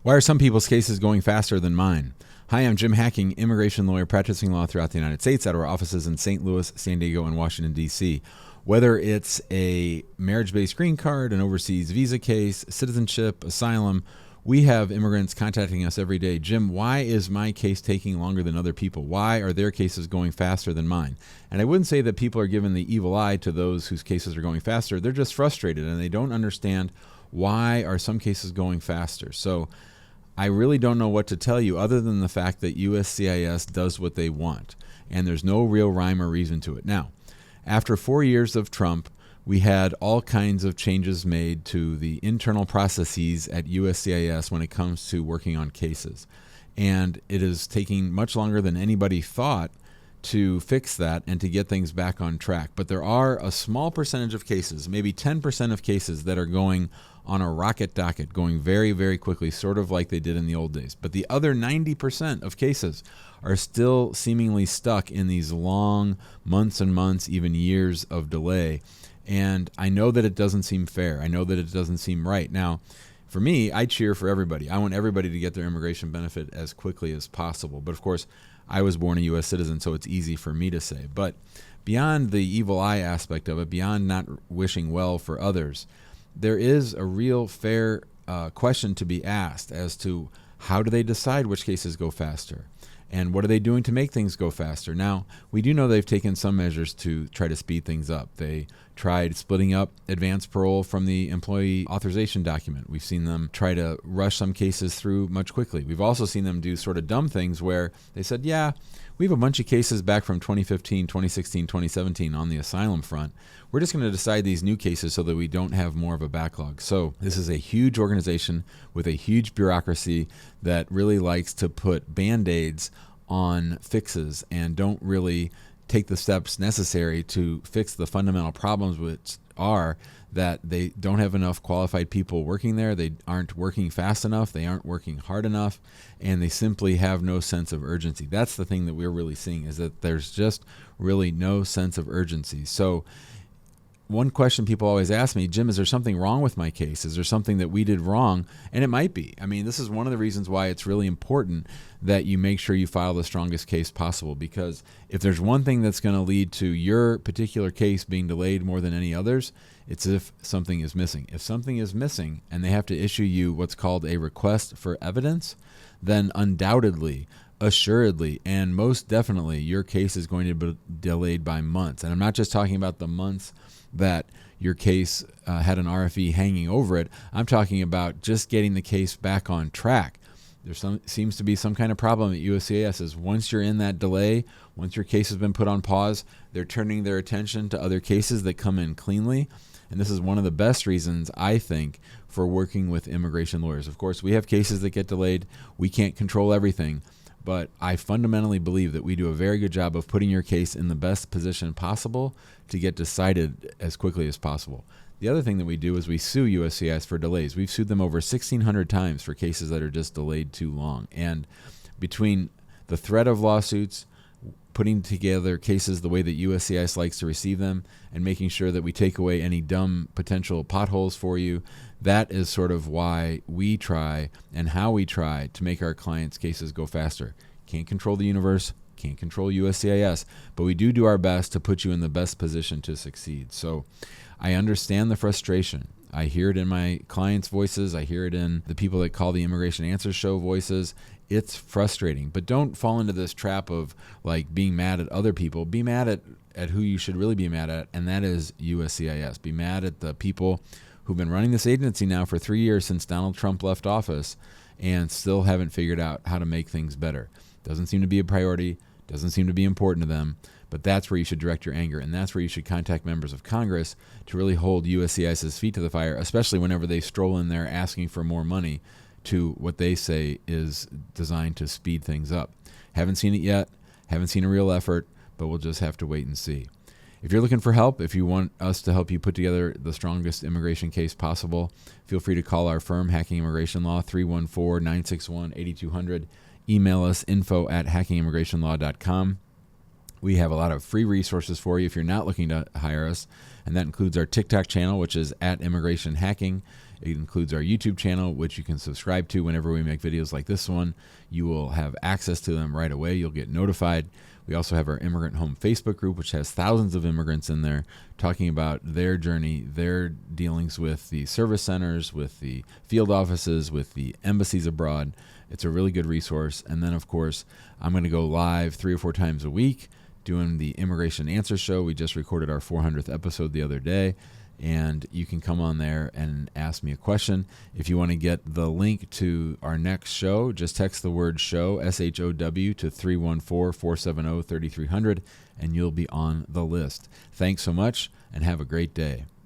Why are some people's cases going faster than mine? Hi, I'm Jim Hacking, immigration lawyer practicing law throughout the United States at our offices in St. Louis, San Diego, and Washington, D.C. Whether it's a marriage-based green card, an overseas visa case, citizenship, asylum, we have immigrants contacting us every day. Jim, why is my case taking longer than other people? Why are their cases going faster than mine? And I wouldn't say that people are giving the evil eye to those whose cases are going faster. They're just frustrated and they don't understand why are some cases going faster. So I really don't know what to tell you other than the fact that USCIS does what they want, and there's no real rhyme or reason to it. Now, after 4 years of Trump, we had all kinds of changes made to the internal processes at USCIS when it comes to working on cases. And it is taking much longer than anybody thought to fix that and to get things back on track. But there are a small percentage of cases, maybe 10% of cases, that are going on a rocket docket, going very, very quickly, sort of like they did in the old days. But the other 90% of cases are still seemingly stuck in these long months and months, even years of delay. And I know that it doesn't seem fair. I know that it doesn't seem right. Now, for me, I cheer for everybody. I want everybody to get their immigration benefit as quickly as possible. But of course, I was born a U.S. citizen, so it's easy for me to say. But beyond the evil eye aspect of it, beyond not wishing well for others, there is a real fair question to be asked as to how do they decide which cases go faster? And what are they doing to make things go faster? Now, we do know they've taken some measures to try to speed things up. They tried splitting up advance parole from the employee authorization document. We've seen them try to rush some cases through much quickly. We've also seen them do sort of dumb things where they said, yeah, we have a bunch of cases back from 2015, 2016, 2017 on the asylum front. We're just going to decide these new cases so that we don't have more of a backlog. So this is a huge organization with a huge bureaucracy that really likes to put Band-Aids on fixes and don't really take the steps necessary to fix the fundamental problems, which are that they don't have enough qualified people working there, they aren't working fast enough, they aren't working hard enough, and they simply have no sense of urgency. That's the thing that we're really seeing, is that there's just really no sense of urgency. So one question people always ask me, Jim, is there something wrong with my case? Is there something that we did wrong? And it might be. I mean, this is one of the reasons why it's really important that you make sure you file the strongest case possible, because if there's one thing that's going to lead to your particular case being delayed more than any others, it's if something is missing. If something is missing and they have to issue you what's called a request for evidence, then undoubtedly, assuredly, and most definitely, your case is going to be delayed by months. And I'm not just talking about the months that your case had an RFE hanging over it. I'm talking about just getting the case back on track. There seems to be some kind of problem at USCIS is once you're in that delay, once your case has been put on pause, they're turning their attention to other cases that come in cleanly. And this is one of the best reasons, I think, for working with immigration lawyers. Of course, we have cases that get delayed. We can't control everything. But I fundamentally believe that we do a very good job of putting your case in the best position possible to get decided as quickly as possible. The other thing that we do is we sue USCIS for delays. We've sued them over 1,600 times for cases that are just delayed too long. And between the threat of lawsuits, putting together cases the way that USCIS likes to receive them, and making sure that we take away any dumb potential potholes for you, that is sort of why we try and how we try to make our clients' cases go faster. Can't control the universe, can't control USCIS, but we do our best to put you in the best position to succeed. So I understand the frustration. I hear it in my clients' voices. I hear it in the people that call the Immigration Answers Show voices. It's frustrating, but don't fall into this trap of like being mad at other people. Be mad at who you should really be mad at, and that is USCIS. Be mad at the people who've been running this agency now for 3 years since Donald Trump left office and still haven't figured out how to make things better. Doesn't seem to be a priority, doesn't seem to be important to them, but that's where you should direct your anger, and that's where you should contact members of Congress to really hold USCIS's feet to the fire, especially whenever they stroll in there asking for more money to what they say is designed to speed things up. Haven't seen it yet, haven't seen a real effort, but we'll just have to wait and see. If you're looking for help, if you want us to help you put together the strongest immigration case possible, feel free to call our firm, Hacking Immigration Law, 314-961-8200. Email us, info@hackingimmigrationlaw.com. We have a lot of free resources for you if you're not looking to hire us, and that includes our TikTok channel, which is @ImmigrationHacking. It includes our YouTube channel, which you can subscribe to whenever we make videos like this one. You will have access to them right away. You'll get notified. We also have our Immigrant Home Facebook group, which has thousands of immigrants in there talking about their journey, their dealings with the service centers, with the field offices, with the embassies abroad. It's a really good resource. And then, of course, I'm going to go live 3 or 4 times a week doing the Immigration Answer Show. We just recorded our 400th episode the other day. And you can come on there and ask me a question. If you want to get the link to our next show, just text the word show, SHOW, to 314-470-3300, and you'll be on the list. Thanks so much, and have a great day.